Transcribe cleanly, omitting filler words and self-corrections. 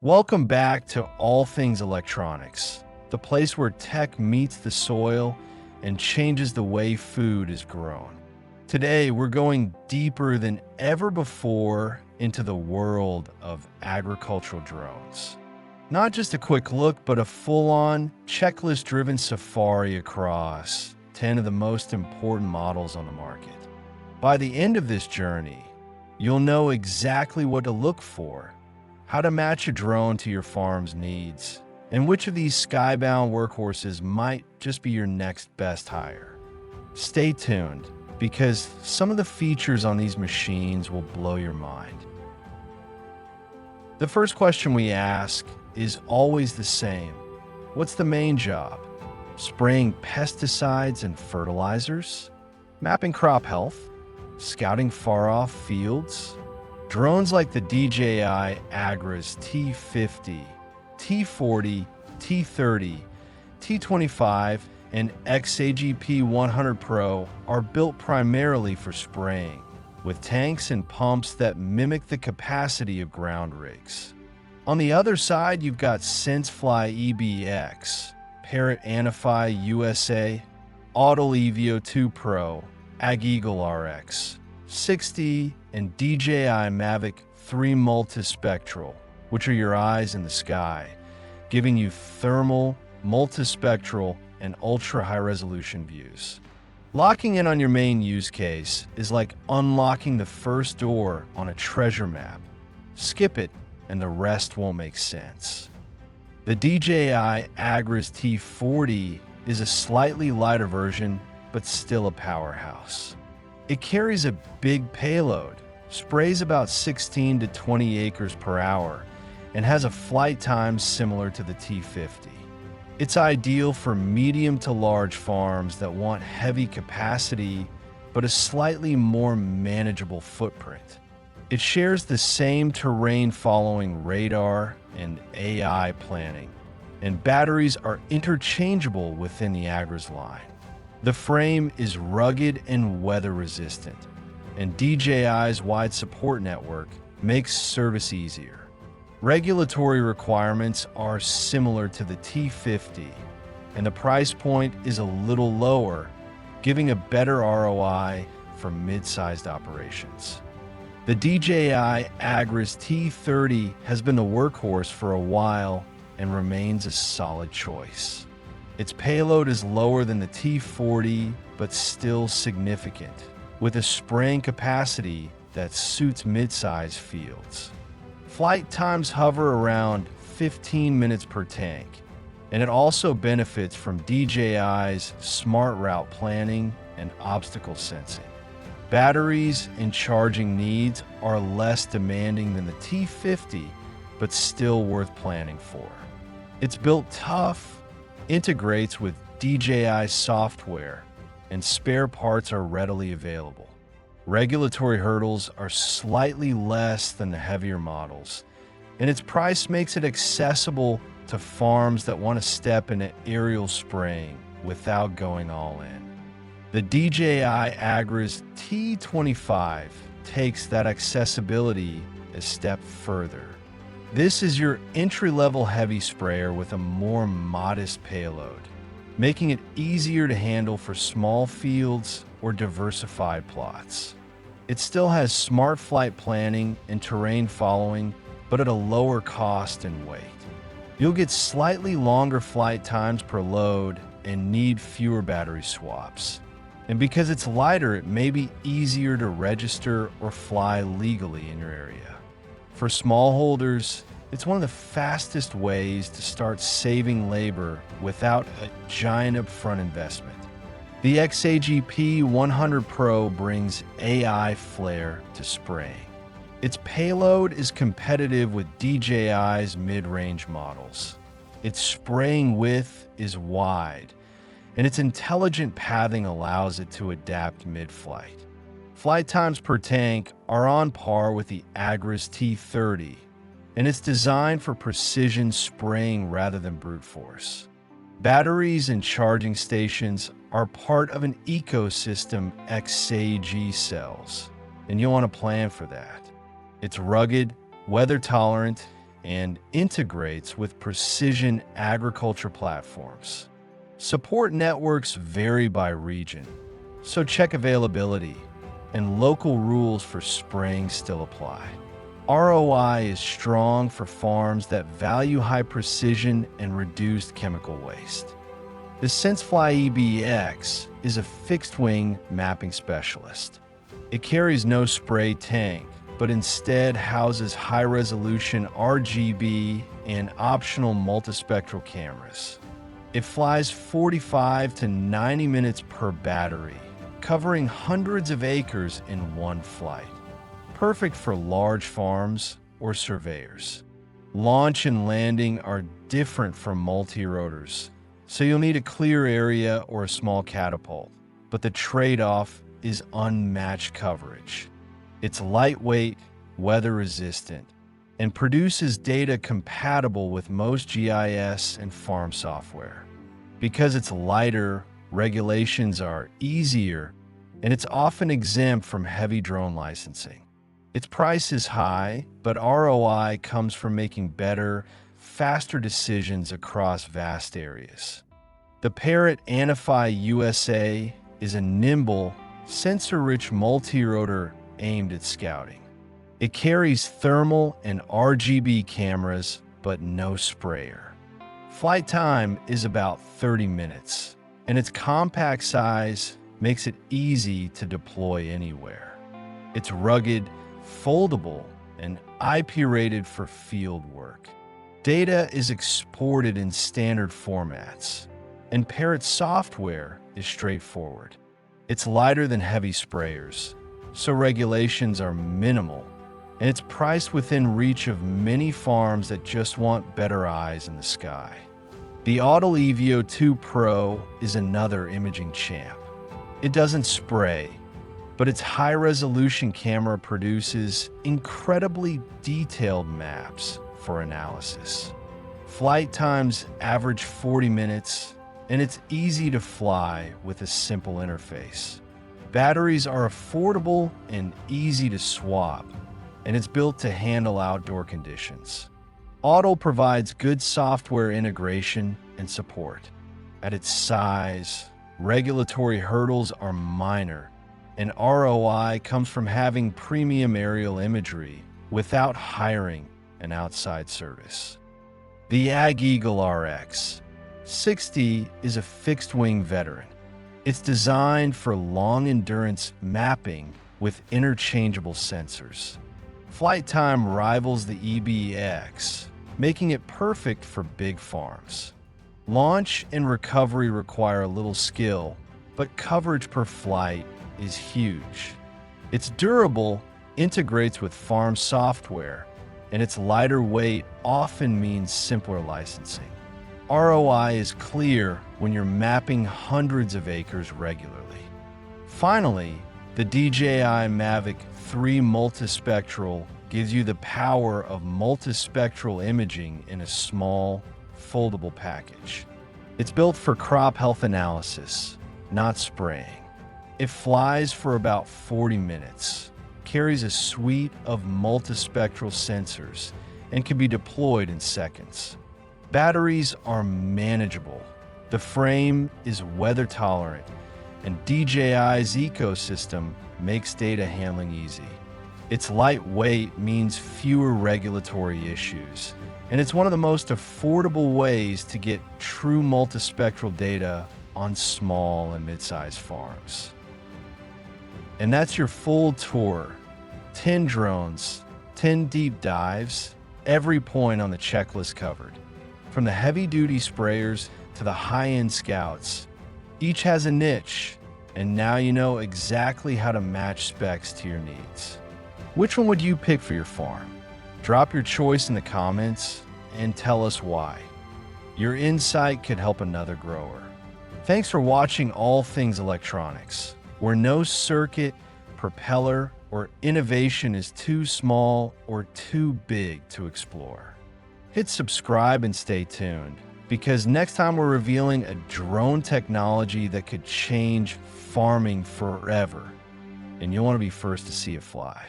Welcome back to All Things Electronics, the place where tech meets the soil and changes the way food is grown. Today, we're going deeper than ever before into the world of agricultural drones. Not just a quick look, but a full-on, checklist-driven safari across 10 of the most important models on the market. By the end of this journey, you'll know exactly what to look for, how to match a drone to your farm's needs, and which of these skybound workhorses might just be your next best hire. Stay tuned, because some of the features on these machines will blow your mind. The first question we ask is always the same. What's the main job? Spraying pesticides and fertilizers? Mapping crop health? Scouting far-off fields? Drones like the DJI Agras T50, T40, T30, T25, and XAG P100 Pro are built primarily for spraying, with tanks and pumps that mimic the capacity of ground rigs. On the other side, you've got senseFly eBee, Parrot Anafi USA, Autel EVO II Pro, AgEagle RX-60, and DJI Mavic 3 Multispectral, which are your eyes in the sky, giving you thermal, multispectral, and ultra-high-resolution views. Locking in on your main use case is like unlocking the first door on a treasure map. Skip it, and the rest won't make sense. The DJI Agras T40 is a slightly lighter version, but still a powerhouse. It carries a big payload, sprays about 16 to 20 acres per hour, and has a flight time similar to the T50. It's ideal for medium to large farms that want heavy capacity, but a slightly more manageable footprint. It shares the same terrain-following radar and AI planning, and batteries are interchangeable within the Agras line. The frame is rugged and weather-resistant, and DJI's wide support network makes service easier. Regulatory requirements are similar to the T50, and the price point is a little lower, giving a better ROI for mid-sized operations. The DJI Agras T30 has been the workhorse for a while and remains a solid choice. Its payload is lower than the T40, but still significant, with a spraying capacity that suits mid-size fields. Flight times hover around 15 minutes per tank, and it also benefits from DJI's smart route planning and obstacle sensing. Batteries and charging needs are less demanding than the T50, but still worth planning for. It's built tough, integrates with DJI software, and spare parts are readily available. Regulatory hurdles are slightly less than the heavier models, and its price makes it accessible to farms that want to step into aerial spraying without going all in. The DJI Agras T25 takes that accessibility a step further. This is your entry-level heavy sprayer with a more modest payload, making it easier to handle for small fields or diversified plots. It still has smart flight planning and terrain following, but at a lower cost and weight. You'll get slightly longer flight times per load and need fewer battery swaps. And because it's lighter, it may be easier to register or fly legally in your area. For smallholders, it's one of the fastest ways to start saving labor without a giant upfront investment. The XAG P100 Pro brings AI flair to spraying. Its payload is competitive with DJI's mid-range models. Its spraying width is wide, and its intelligent pathing allows it to adapt mid-flight. Flight times per tank are on par with the Agras T30, and it's designed for precision spraying rather than brute force. Batteries and charging stations are part of an ecosystem XAG sells, and you'll want to plan for that. It's rugged, weather-tolerant, and integrates with precision agriculture platforms. Support networks vary by region, so check availability, and local rules for spraying still apply. ROI is strong for farms that value high precision and reduced chemical waste. The senseFly eBee is a fixed-wing mapping specialist. It carries no spray tank, but instead houses high-resolution RGB and optional multispectral cameras. It flies 45 to 90 minutes per battery, covering hundreds of acres in one flight. Perfect for large farms or surveyors. Launch and landing are different from multi-rotors, so you'll need a clear area or a small catapult, but the trade-off is unmatched coverage. It's lightweight, weather-resistant, and produces data compatible with most GIS and farm software. Because it's lighter, regulations are easier, and it's often exempt from heavy drone licensing. Its price is high, but ROI comes from making better, faster decisions across vast areas. The Parrot Anafi USA is a nimble, sensor-rich multi-rotor aimed at scouting. It carries thermal and RGB cameras, but no sprayer. Flight time is about 30 minutes, and its compact size makes it easy to deploy anywhere. It's rugged, foldable, and IP-rated for field work. Data is exported in standard formats, and Parrot's software is straightforward. It's lighter than heavy sprayers, so regulations are minimal, and it's priced within reach of many farms that just want better eyes in the sky. The Autel EVO II Pro is another imaging champ. It doesn't spray, but its high-resolution camera produces incredibly detailed maps for analysis. Flight times average 40 minutes, and it's easy to fly with a simple interface. Batteries are affordable and easy to swap, and it's built to handle outdoor conditions. Autel provides good software integration and support. At its size, regulatory hurdles are minor, and ROI comes from having premium aerial imagery without hiring an outside service. The AgEagle RX-60 is a fixed-wing veteran. It's designed for long-endurance mapping with interchangeable sensors. Flight time rivals the eBee, making it perfect for big farms. Launch and recovery require little skill, but coverage per flight is huge. It's durable, integrates with farm software, and its lighter weight often means simpler licensing. ROI is clear when you're mapping hundreds of acres regularly. Finally, the DJI Mavic 3 Multispectral gives you the power of multispectral imaging in a small, foldable package. It's built for crop health analysis, not spraying. It flies for about 40 minutes, carries a suite of multispectral sensors, and can be deployed in seconds. Batteries are manageable. The frame is weather tolerant, and DJI's ecosystem makes data handling easy. Its lightweight means fewer regulatory issues, and it's one of the most affordable ways to get true multispectral data on small and mid-sized farms. And that's your full tour. 10 drones, 10 deep dives, every point on the checklist covered. From the heavy-duty sprayers to the high-end scouts, each has a niche, and now you know exactly how to match specs to your needs. Which one would you pick for your farm? Drop your choice in the comments and tell us why. Your insight could help another grower. Thanks for watching All Things Electronics, where no circuit, propeller, or innovation is too small or too big to explore. Hit subscribe and stay tuned, because next time we're revealing a drone technology that could change farming forever, and you'll want to be first to see it fly.